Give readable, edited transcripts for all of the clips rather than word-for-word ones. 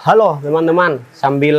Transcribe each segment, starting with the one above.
Halo teman-teman, sambil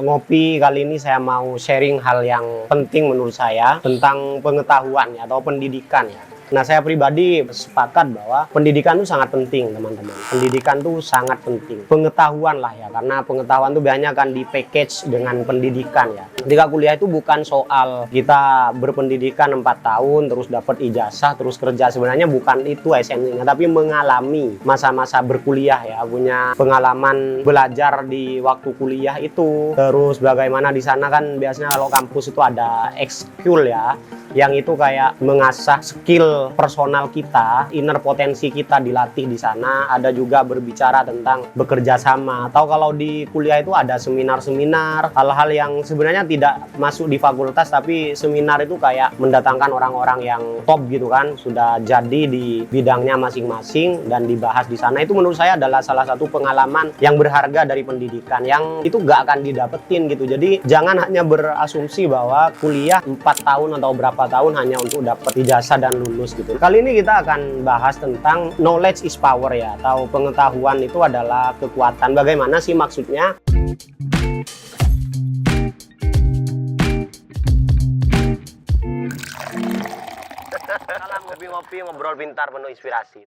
ngopi kali ini saya mau sharing hal yang penting menurut saya tentang pengetahuan atau pendidikan ya. Nah, saya pribadi sepakat bahwa pendidikan itu sangat penting, teman-teman. Pendidikan itu sangat penting. Pengetahuan lah ya, karena pengetahuan itu biasanya akan di-package dengan pendidikan ya. Ketika kuliah itu bukan soal kita berpendidikan 4 tahun, terus dapat ijazah, terus kerja. Sebenarnya bukan itu esensinya, tapi mengalami masa-masa berkuliah ya, punya pengalaman belajar di waktu kuliah itu. Terus bagaimana di sana kan biasanya kalau kampus itu ada ekskul ya, yang itu kayak mengasah skill personal kita, inner potensi kita dilatih di sana. Ada juga berbicara tentang bekerja sama, atau kalau di kuliah itu ada seminar-seminar, hal-hal yang sebenarnya tidak masuk di fakultas, tapi seminar itu kayak mendatangkan orang-orang yang top gitu kan, sudah jadi di bidangnya masing-masing dan dibahas di sana. Itu menurut saya adalah salah satu pengalaman yang berharga dari pendidikan, yang itu gak akan didapetin gitu. Jadi jangan hanya berasumsi bahwa kuliah 4 tahun atau berapa tahun hanya untuk dapat ijazah dan lulus gitu. Kali ini kita akan bahas tentang knowledge is power ya, atau pengetahuan itu adalah kekuatan. Bagaimana sih maksudnya? Salam ngopi-ngopi, ngobrol pintar penuh inspirasi.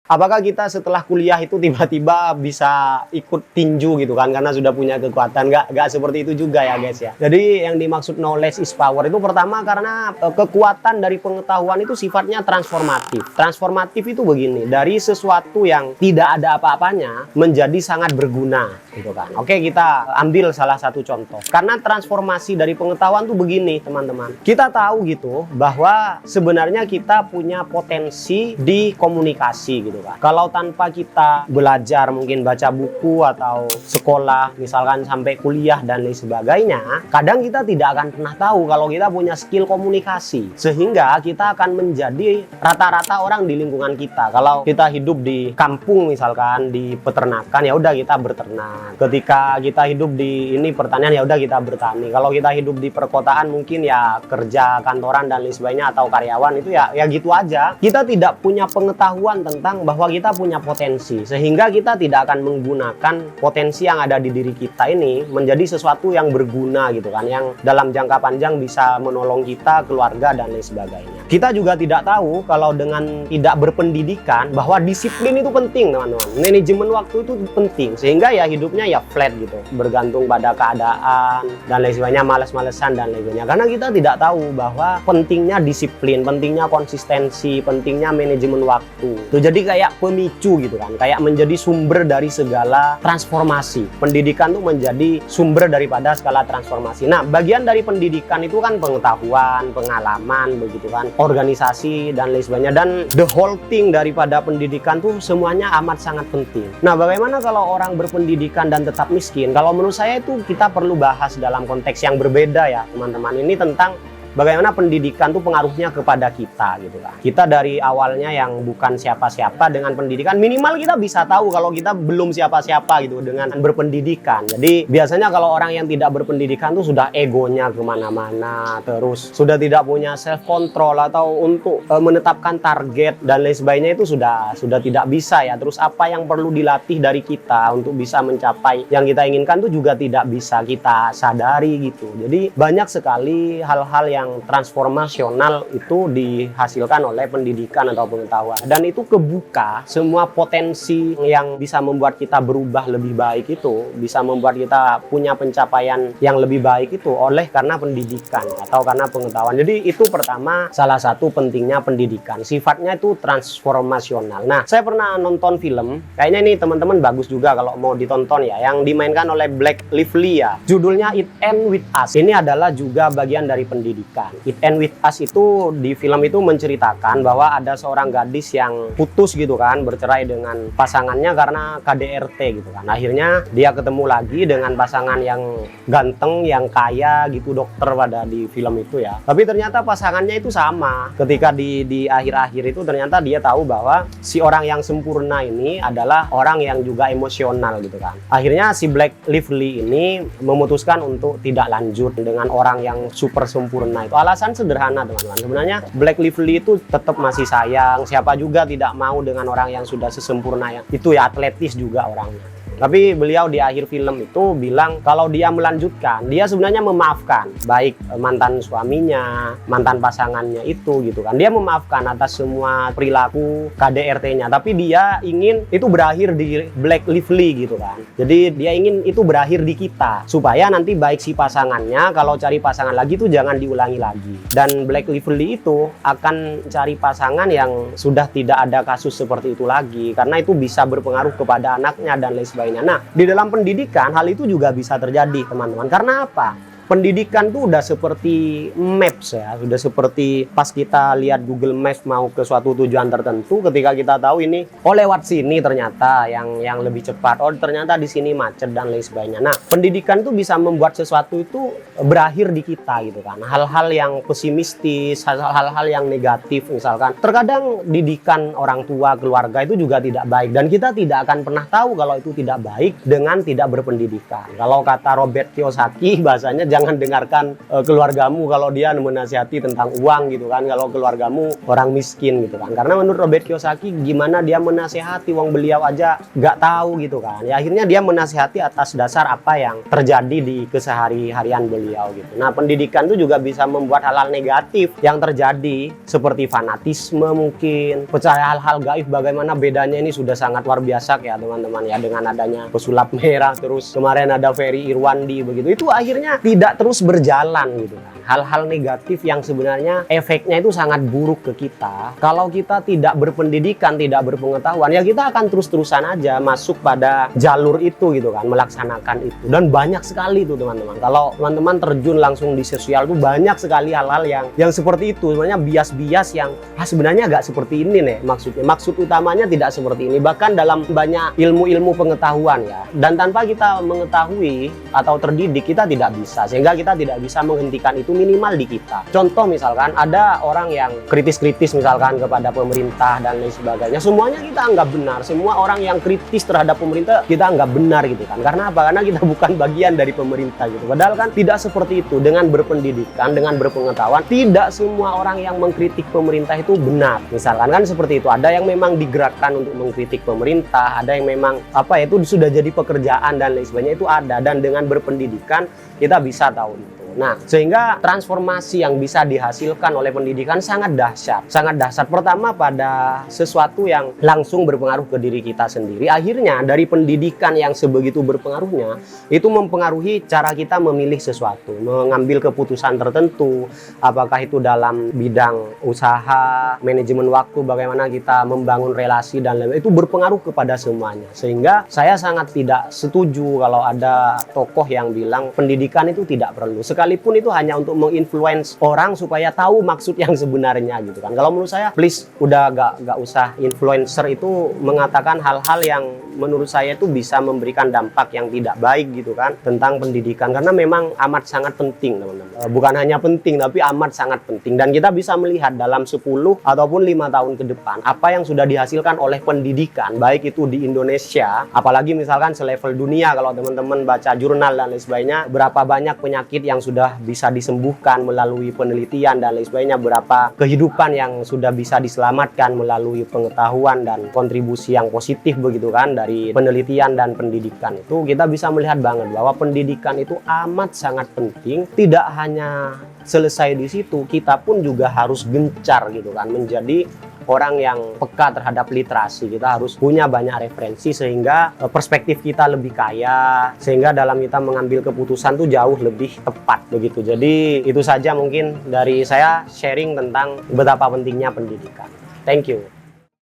Apakah kita setelah kuliah itu tiba-tiba bisa ikut tinju gitu kan, karena sudah punya kekuatan? Nggak seperti itu juga ya guys ya. Jadi yang dimaksud knowledge is power itu pertama karena kekuatan dari pengetahuan itu sifatnya transformatif. Transformatif itu begini, dari sesuatu yang tidak ada apa-apanya menjadi sangat berguna gitu kan. Oke, kita ambil salah satu contoh. Karena transformasi dari pengetahuan itu begini teman-teman. Kita tahu gitu bahwa sebenarnya kita punya potensi di komunikasi gitu. Kalau tanpa kita belajar, mungkin baca buku atau sekolah, misalkan sampai kuliah dan lain sebagainya, kadang kita tidak akan pernah tahu kalau kita punya skill komunikasi, sehingga kita akan menjadi rata-rata orang di lingkungan kita. Kalau kita hidup di kampung misalkan, di peternakan, ya udah kita berternak. Ketika kita hidup di ini pertanian, ya udah kita bertani. Kalau kita hidup di perkotaan, mungkin ya kerja kantoran dan lain sebagainya, atau karyawan, itu ya gitu aja. Kita tidak punya pengetahuan tentang bahwa kita punya potensi, sehingga kita tidak akan menggunakan potensi yang ada di diri kita ini menjadi sesuatu yang berguna gitu kan, yang dalam jangka panjang bisa menolong kita, keluarga dan lain sebagainya. Kita juga tidak tahu kalau dengan tidak berpendidikan bahwa disiplin itu penting teman-teman. Manajemen waktu itu penting, sehingga ya hidupnya ya flat gitu, bergantung pada keadaan dan lain sebagainya, malas-malesan dan lain sebagainya. Karena kita tidak tahu bahwa pentingnya disiplin, pentingnya konsistensi, pentingnya manajemen waktu. Tuh, jadi kayak pemicu gitu kan, kayak menjadi sumber dari segala transformasi. Pendidikan tuh menjadi sumber daripada segala transformasi. Nah, bagian dari pendidikan itu kan pengetahuan, pengalaman, begitu kan, organisasi dan lain sebagainya. Dan the whole thing daripada pendidikan tuh semuanya amat sangat penting. Nah, bagaimana kalau orang berpendidikan dan tetap miskin? Kalau menurut saya itu kita perlu bahas dalam konteks yang berbeda ya teman-teman. Ini tentang bagaimana pendidikan tuh pengaruhnya kepada kita gitu kan. Kita dari awalnya yang bukan siapa-siapa, dengan pendidikan minimal kita bisa tahu kalau kita belum siapa-siapa gitu dengan berpendidikan. Jadi biasanya kalau orang yang tidak berpendidikan tuh sudah egonya kemana-mana, terus sudah tidak punya self control, atau untuk menetapkan target dan lain sebagainya itu sudah tidak bisa ya. Terus apa yang perlu dilatih dari kita untuk bisa mencapai yang kita inginkan tuh juga tidak bisa kita sadari gitu. Jadi banyak sekali hal-hal yang transformasional itu dihasilkan oleh pendidikan atau pengetahuan, dan itu kebuka semua potensi yang bisa membuat kita berubah lebih baik, itu bisa membuat kita punya pencapaian yang lebih baik itu oleh karena pendidikan atau karena pengetahuan. Jadi itu pertama, salah satu pentingnya pendidikan, sifatnya itu transformasional. Nah, saya pernah nonton film, kayaknya ini teman-teman bagus juga kalau mau ditonton ya, yang dimainkan oleh Blake Lively ya, judulnya It Ends With Us. Ini adalah juga bagian dari pendidikan. It Ends With Us itu di film itu menceritakan bahwa ada seorang gadis yang putus gitu kan, bercerai dengan pasangannya karena KDRT gitu kan. Akhirnya dia ketemu lagi dengan pasangan yang ganteng, yang kaya gitu, dokter pada di film itu ya. Tapi ternyata pasangannya itu sama. Ketika di akhir-akhir itu ternyata dia tahu bahwa si orang yang sempurna ini adalah orang yang juga emosional gitu kan. Akhirnya si Blake Lively ini memutuskan untuk tidak lanjut dengan orang yang super sempurna. Itu alasan sederhana teman-teman. Sebenarnya Blake Lively itu tetap masih sayang. Siapa juga tidak mau dengan orang yang sudah sesempurna yang itu ya, atletis juga orangnya. Tapi beliau di akhir film itu bilang kalau dia melanjutkan, dia sebenarnya memaafkan baik mantan suaminya, mantan pasangannya itu gitu kan. Dia memaafkan atas semua perilaku KDRT-nya, tapi dia ingin itu berakhir di Black Lively gitu kan. Jadi dia ingin itu berakhir di kita, supaya nanti baik si pasangannya kalau cari pasangan lagi tuh jangan diulangi lagi. Dan Black Lively itu akan cari pasangan yang sudah tidak ada kasus seperti itu lagi, karena itu bisa berpengaruh kepada anaknya dan lain sebagainya. Nah, di dalam pendidikan hal itu juga bisa terjadi, teman-teman. Karena apa? Pendidikan tuh udah seperti maps ya, sudah seperti pas kita lihat Google Maps mau ke suatu tujuan tertentu, ketika kita tahu ini oh lewat sini ternyata yang lebih cepat, oh ternyata di sini macet dan lain sebagainya. Nah, pendidikan tuh bisa membuat sesuatu itu berakhir di kita gitu kan. Hal-hal yang pesimistis, hal-hal yang negatif misalkan. Terkadang didikan orang tua, keluarga itu juga tidak baik, dan kita tidak akan pernah tahu kalau itu tidak baik dengan tidak berpendidikan. Kalau kata Robert Kiyosaki, bahasanya jangan dengarkan keluargamu kalau dia menasihati tentang uang gitu kan, kalau keluargamu orang miskin gitu kan. Karena menurut Robert Kiyosaki, gimana dia menasihati wong beliau aja nggak tahu gitu kan. Ya akhirnya dia menasihati atas dasar apa yang terjadi di kesehari-harian beliau gitu. Nah, pendidikan itu juga bisa membuat hal-hal negatif yang terjadi seperti fanatisme mungkin, percaya hal-hal gaib. Bagaimana bedanya ini sudah sangat luar biasa ya teman-teman ya, dengan adanya pesulap merah, terus kemarin ada Ferry Irwandi begitu. Itu akhirnya tidak terus berjalan gitu kan. Hal-hal negatif yang sebenarnya efeknya itu sangat buruk ke kita. Kalau kita tidak berpendidikan, tidak berpengetahuan, ya kita akan terus-terusan aja masuk pada jalur itu gitu kan, melaksanakan itu. Dan banyak sekali itu teman-teman. Kalau teman-teman terjun langsung di sosial tuh banyak sekali hal-hal yang seperti itu. Sebenarnya bias-bias yang sebenarnya nggak seperti ini nih maksudnya. Maksud utamanya tidak seperti ini. Bahkan dalam banyak ilmu-ilmu pengetahuan ya. Dan tanpa kita mengetahui atau terdidik, kita tidak bisa. Sehingga kita tidak bisa menghentikan itu minimal di kita. Contoh misalkan ada orang yang kritis-kritis misalkan kepada pemerintah dan lain sebagainya. Semuanya kita anggap benar. Semua orang yang kritis terhadap pemerintah kita anggap benar gitu kan. Karena apa? Karena kita bukan bagian dari pemerintah gitu. Padahal kan tidak seperti itu. Dengan berpendidikan, dengan berpengetahuan, tidak semua orang yang mengkritik pemerintah itu benar. Misalkan kan seperti itu. Ada yang memang digerakkan untuk mengkritik pemerintah, ada yang memang itu sudah jadi pekerjaan dan lain sebagainya, itu ada. Dan dengan berpendidikan kita bisa tahu itu. Nah, sehingga transformasi yang bisa dihasilkan oleh pendidikan sangat dahsyat. Sangat dahsyat. Pertama pada sesuatu yang langsung berpengaruh ke diri kita sendiri. Akhirnya dari pendidikan yang sebegitu berpengaruhnya, itu mempengaruhi cara kita memilih sesuatu. Mengambil keputusan tertentu. Apakah itu dalam bidang usaha, manajemen waktu, bagaimana kita membangun relasi dan lain-lain. Itu berpengaruh kepada semuanya. Sehingga saya sangat tidak setuju kalau ada tokoh yang bilang pendidikan itu tidak perlu. Sekalipun itu hanya untuk menginfluence orang supaya tahu maksud yang sebenarnya gitu kan. Kalau menurut saya, please udah gak usah influencer itu mengatakan hal-hal yang menurut saya itu bisa memberikan dampak yang tidak baik gitu kan tentang pendidikan. Karena memang amat sangat penting teman-teman. Bukan hanya penting tapi amat sangat penting. Dan kita bisa melihat dalam 10 ataupun 5 tahun ke depan apa yang sudah dihasilkan oleh pendidikan, baik itu di Indonesia, apalagi misalkan selevel dunia. Kalau teman-teman baca jurnal dan lain sebagainya, berapa banyak penyakit yang sudah bisa disembuhkan melalui penelitian dan lain sebagainya, berapa kehidupan yang sudah bisa diselamatkan melalui pengetahuan dan kontribusi yang positif begitu kan dari penelitian dan pendidikan. Itu kita bisa melihat banget bahwa pendidikan itu amat sangat penting. Tidak hanya selesai di situ, kita pun juga harus gencar gitu kan menjadi orang yang peka terhadap literasi. Kita harus punya banyak referensi sehingga perspektif kita lebih kaya, sehingga dalam kita mengambil keputusan tuh jauh lebih tepat begitu. Jadi itu saja mungkin dari saya sharing tentang betapa pentingnya pendidikan. Thank you.